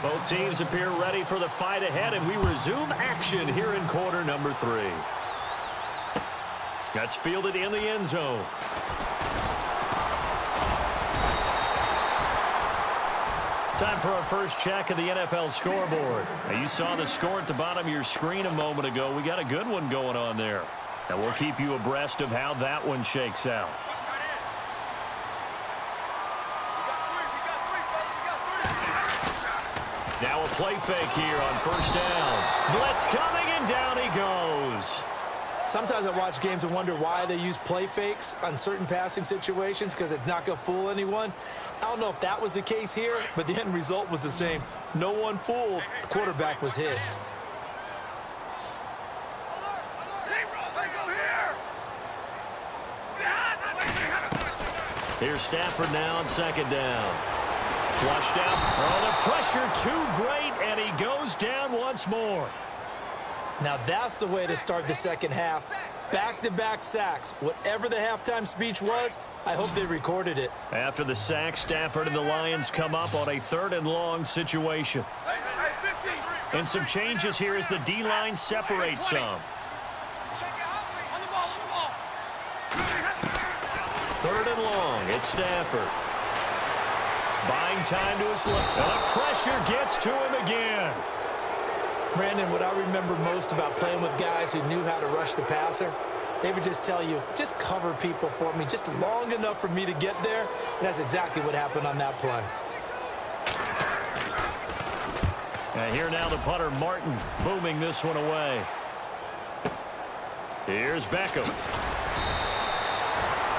Both teams appear ready for the fight ahead, and we resume action here in quarter number 3. That's fielded in the end zone. Time for our first check of the NFL scoreboard. Now, you saw the score at the bottom of your screen a moment ago. We got a good one going on there. And we'll keep you abreast of how that one shakes out. Now a play fake here on first down. Blitz coming, and down he goes. Sometimes I watch games and wonder why they use play fakes on certain passing situations, because it's not going to fool anyone. I don't know if that was the case here, but the end result was the same. No one fooled. The quarterback was hit. Here's Stafford now on second down. Flushed out. Oh, the pressure too great, and he goes down once more. Now that's the way to start the second half. Back-to-back sacks. Whatever the halftime speech was, I hope they recorded it. After the sack, Stafford and the Lions come up on a 3rd and long situation. And some changes here as the D-line separates some. 3rd and long, it's Stafford. Buying time to his left. And the pressure gets to him again. Brandon, what I remember most about playing with guys who knew how to rush the passer, they would just tell you, just cover people for me, just long enough for me to get there. And that's exactly what happened on that play. And here now the punter, Martin, booming this one away. Here's Beckham.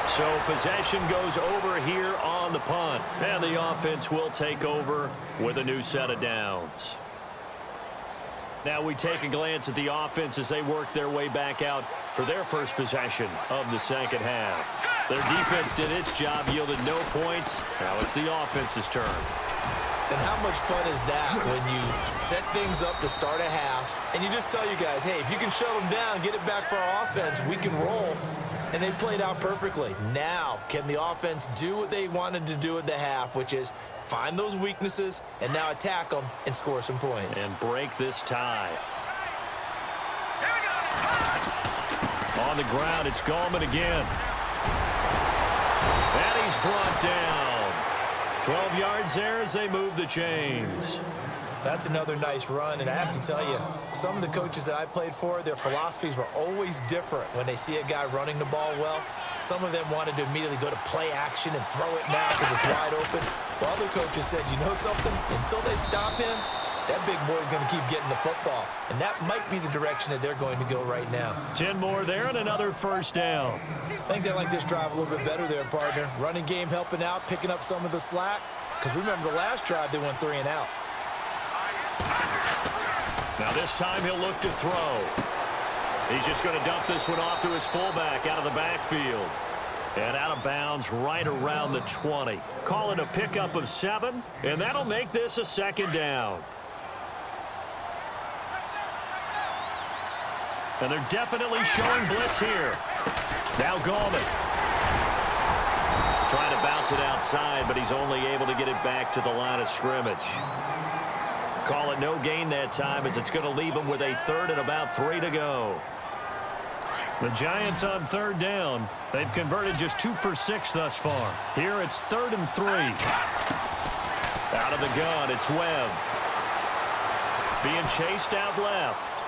So possession goes over here on the punt. And the offense will take over with a new set of downs. Now we take a glance at the offense as they work their way back out for their first possession of the second half. Their defense did its job, yielded no points. Now it's the offense's turn. And how much fun is that when you set things up to start a half and you just tell you guys, hey, if you can shut them down, get it back for our offense, we can roll. And they played out perfectly. Now, can the offense do what they wanted to do at the half, which is find those weaknesses and now attack them and score some points. And break this tie. On the ground, it's Gallman again. And he's brought down. 12 yards there as they move the chains. That's another nice run, and I have to tell you, some of the coaches that I played for, their philosophies were always different when they see a guy running the ball well. Some of them wanted to immediately go to play action and throw it now because it's wide open. While other coaches said, you know something? Until they stop him, that big boy's going to keep getting the football. And that might be the direction that they're going to go right now. 10 more there and another first down. I think they like this drive a little bit better there, partner. Running game helping out, picking up some of the slack. Because remember, the last drive they went 3 and out. Now this time he'll look to throw. He's just going to dump this one off to his fullback out of the backfield. And out of bounds right around the 20. Call it a pickup of 7, and that'll make this a second down. And they're definitely showing blitz here. Now Gallman. Trying to bounce it outside, but he's only able to get it back to the line of scrimmage. Call it no gain that time as it's going to leave him with a 3rd and about 3 to go. The Giants on 3rd down. They've converted just 2 for 6 thus far. Here it's 3rd and 3. Out of the gun, it's Webb. Being chased out left.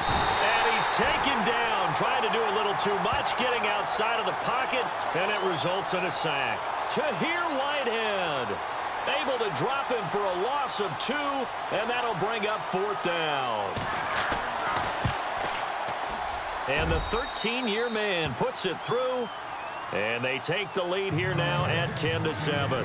And he's taken down, trying to do a little too much, getting outside of the pocket, and it results in a sack. Tahir Whitehead able to drop him for a loss of 2, and that'll bring up 4th down. And the 13-year man puts it through, and they take the lead here now at 10-7.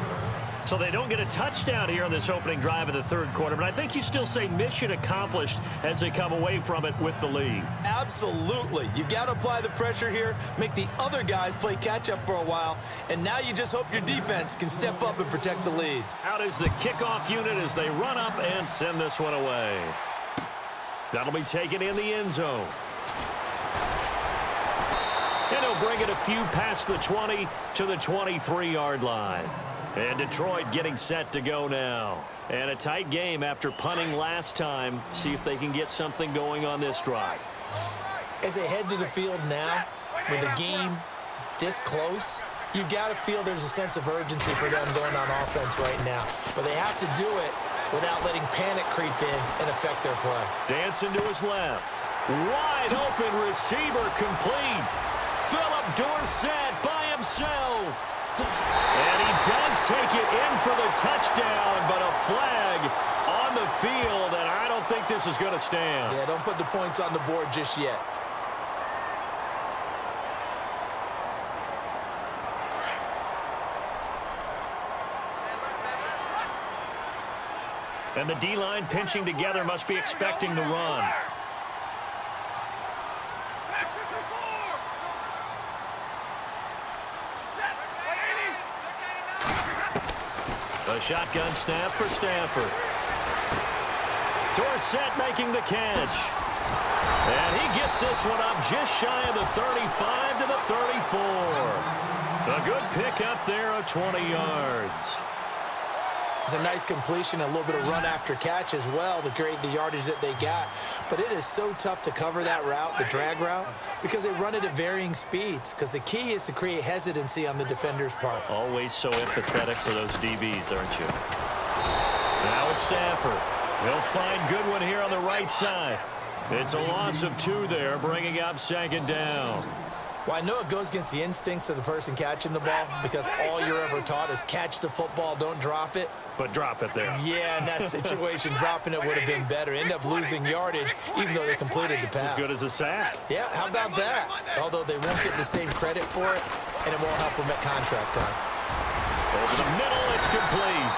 So they don't get a touchdown here on this opening drive of the 3rd quarter, but I think you still say mission accomplished as they come away from it with the lead. Absolutely. You got to apply the pressure here, make the other guys play catch-up for a while, and now you just hope your defense can step up and protect the lead. Out is the kickoff unit as they run up and send this one away. That'll be taken in the end zone. And he'll bring it a few past the 20 to the 23-yard line. And Detroit getting set to go now. And a tight game after punting last time. See if they can get something going on this drive. As they head to the field now, with the game this close, you've got to feel there's a sense of urgency for them going on offense right now. But they have to do it without letting panic creep in and affect their play. Dancing to his left. Wide open receiver complete. Philip Dorsett by himself. And he does take it in for the touchdown, but a flag on the field, and I don't think this is going to stand. Yeah, don't put the points on the board just yet. And the D-line pinching together must be expecting the run. A shotgun snap for Stafford. Dorsett making the catch. And he gets this one up just shy of the 35 to the 34. A good pickup there of 20 yards. It's a nice completion, a little bit of run after catch as well to create the yardage that they got. But it is so tough to cover that route, the drag route, because they run it at varying speeds. Because the key is to create hesitancy on the defender's part. Always so empathetic for those DBs, aren't you? Now it's Stafford. He'll find Goodwin here on the right side. It's a loss of 2 there, bringing up second down. Well, I know it goes against the instincts of the person catching the ball because all you're ever taught is catch the football, don't drop it. But drop it there. Yeah, in that situation, dropping it would have been better. End up losing yardage, even though they completed the pass. As good as a sack. Yeah, how about that? Although they won't get the same credit for it, and it won't help them at contract time. Over the middle, it's complete.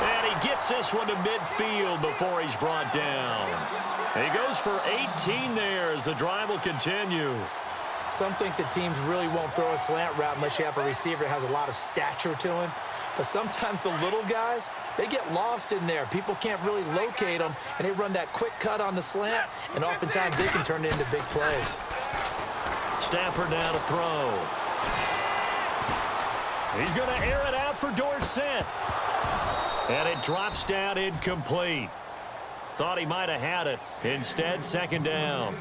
And he gets this one to midfield before he's brought down. He goes for 18 there as the drive will continue. Some think that teams really won't throw a slant route unless you have a receiver that has a lot of stature to him. But sometimes the little guys, they get lost in there. People can't really locate them, and they run that quick cut on the slant, and oftentimes they can turn it into big plays. Stafford now to throw. He's going to air it out for Dorsett. And it drops down incomplete. Thought he might have had it. Instead, second down.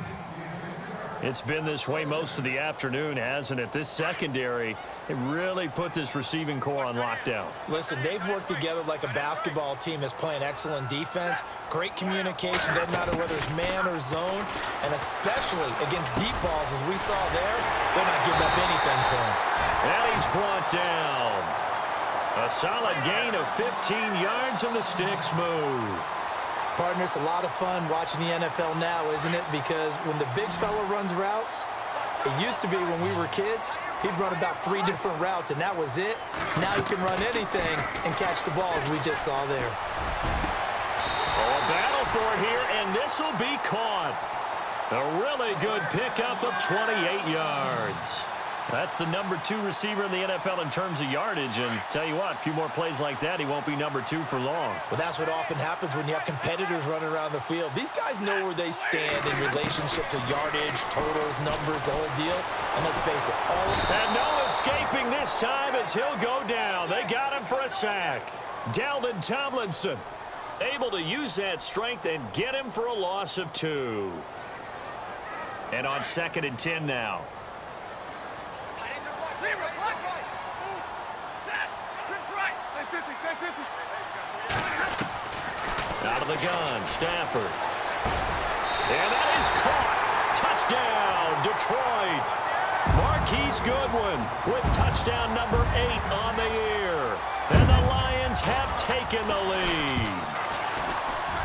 It's been this way most of the afternoon, hasn't it? This secondary, it really put this receiving core on lockdown. Listen, they've worked together like a basketball team that's playing excellent defense. Great communication, doesn't matter whether it's man or zone. And especially against deep balls, as we saw there, they're not giving up anything to him. And he's brought down. A solid gain of 15 yards and the sticks move. Partner, it's a lot of fun watching the NFL now, isn't it? Because when the big fella runs routes, it used to be when we were kids, he'd run about 3 different routes, and that was it. Now he can run anything and catch the ball, as we just saw there. Oh, a battle for it here, and this will be caught. A really good pickup of 28 yards. That's the number 2 receiver in the NFL in terms of yardage. And tell you what, a few more plays like that, he won't be number 2 for long. Well, that's what often happens when you have competitors running around the field. These guys know where they stand in relationship to yardage, totals, numbers, the whole deal. And let's face it, all of that. And no escaping this time as he'll go down. They got him for a sack. Dalvin Tomlinson able to use that strength and get him for a loss of 2. And on 2nd and 10 now. Out of the gun, Stafford. And that is caught. Touchdown, Detroit. Marquise Goodwin with touchdown number 8 on the year. And the Lions have taken the lead.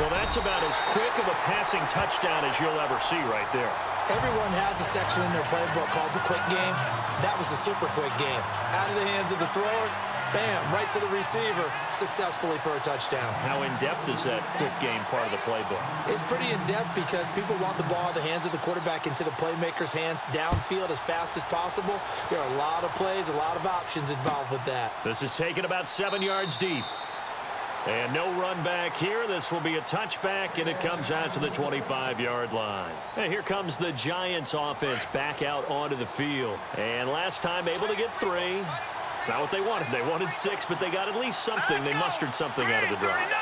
Well, that's about as quick of a passing touchdown as you'll ever see right there. Everyone has a section in their playbook called the quick game. That was a super quick game. Out of the hands of the thrower, bam, right to the receiver, successfully for a touchdown. How in-depth is that quick game part of the playbook? It's pretty in-depth because people want the ball in the hands of the quarterback into the playmaker's hands downfield as fast as possible. There are a lot of plays, a lot of options involved with that. This is taken about 7 yards deep. And no run back here. This will be a touchback, and it comes out to the 25-yard line. And here comes the Giants offense back out onto the field. And last time able to get 3. It's not what they wanted. They wanted 6, but they got at least something. They mustered something out of the drive.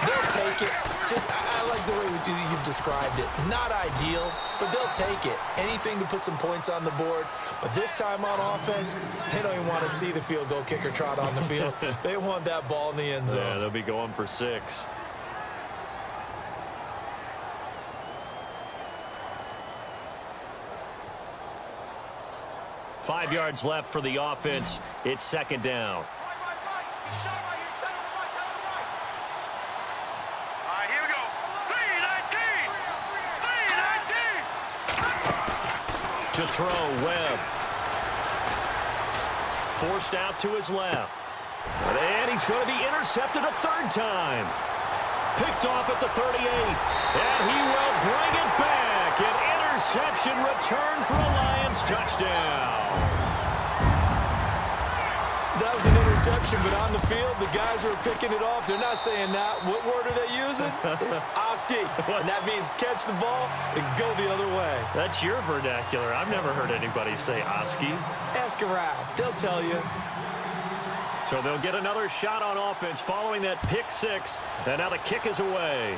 They'll take it. I like the way you've described it. Not ideal, but they'll take it. Anything to put some points on the board. But this time on offense, they don't even want to see the field goal kicker trot on the field. They want that ball in the end zone. Yeah, they'll be going for 6. Five yards left for the offense. It's second down. To throw, Webb. Forced out to his left. And he's going to be intercepted a third time. Picked off at the 38. And he will bring it back. An interception return for a Lions touchdown. That was an interception, but on the field, the guys who are picking it off, they're not saying that. What word are they using? It's Oski. And that means catch the ball and go the other way. That's your vernacular. I've never heard anybody say Oski. Ask around. They'll tell you. So they'll get another shot on offense following that pick 6. And now the kick is away.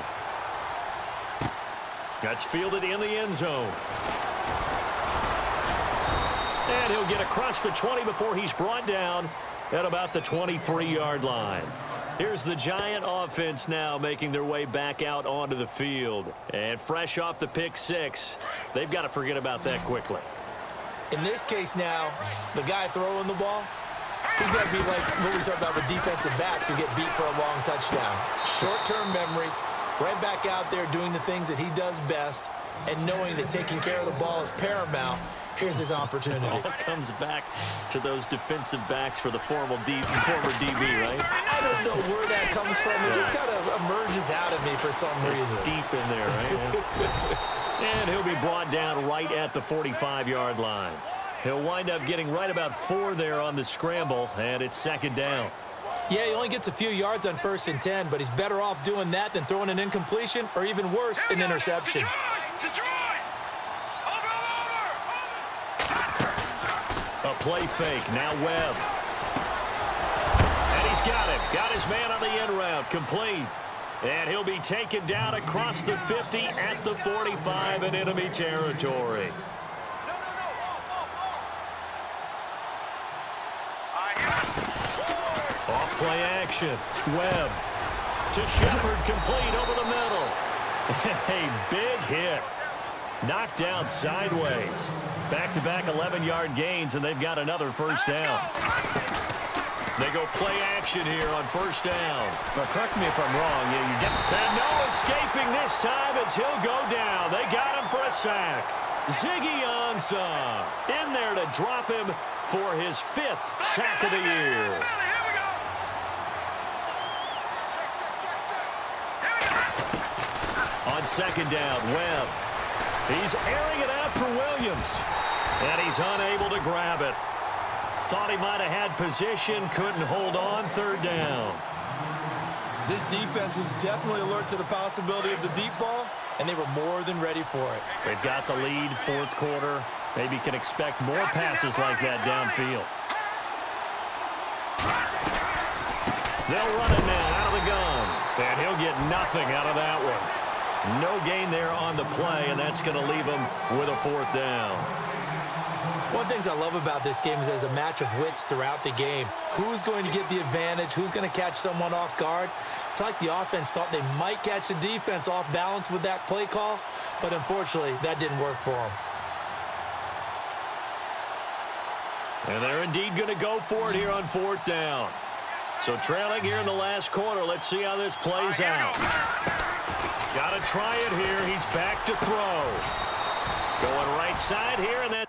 That's fielded in the end zone. And he'll get across the 20 before he's brought down at about the 23-yard line. Here's the Giant offense now making their way back out onto the field. And fresh off the pick 6, they've got to forget about that quickly. In this case now, the guy throwing the ball, he's got to be like what we talked about with defensive backs who get beat for a long touchdown. Short-term memory, right back out there doing the things that he does best, and knowing that taking care of the ball is paramount. Here's his opportunity. All comes back to those defensive backs for the former DB, right? I don't know where that comes from. It just kind of emerges out of me for some reason. It's deep in there, right? And he'll be brought down right at the 45-yard line. He'll wind up getting right about 4 there on the scramble, and it's second down. Yeah, he only gets a few yards on 1st and 10, but he's better off doing that than throwing an incompletion or even worse, an interception. A play fake. Now Webb. And he's got it. Got his man on the end route. Complete. And he'll be taken down across the 50 at the 45 in enemy territory. Off play action. Webb to Shepard. Complete over the middle. A big hit. Knocked down sideways. Back-to-back 11-yard gains, and they've got another first down. They go play action here on first down. But correct me if I'm wrong. Yeah, you get and no escaping this time as he'll go down. They got him for a sack. Ziggy Ansah in there to drop him for his 5th sack of the year. On second down, Webb. He's airing it out for Williams. And he's unable to grab it. Thought he might have had position, couldn't hold on, third down. This defense was definitely alert to the possibility of the deep ball, and they were more than ready for it. They've got the lead, 4th quarter. Maybe can expect more passes like that downfield. They'll run it now out of the gun. And he'll get nothing out of that one. No gain there on the play, and that's going to leave him with a 4th down. One of the things I love about this game is there's a match of wits throughout the game. Who's going to get the advantage? Who's going to catch someone off guard? I feel like the offense thought they might catch the defense off balance with that play call, but unfortunately, that didn't work for them. And they're indeed going to go for it here on 4th down. So trailing here in the last quarter, let's see how this plays out. Got to try it here. He's back to throw. Going right side here, and that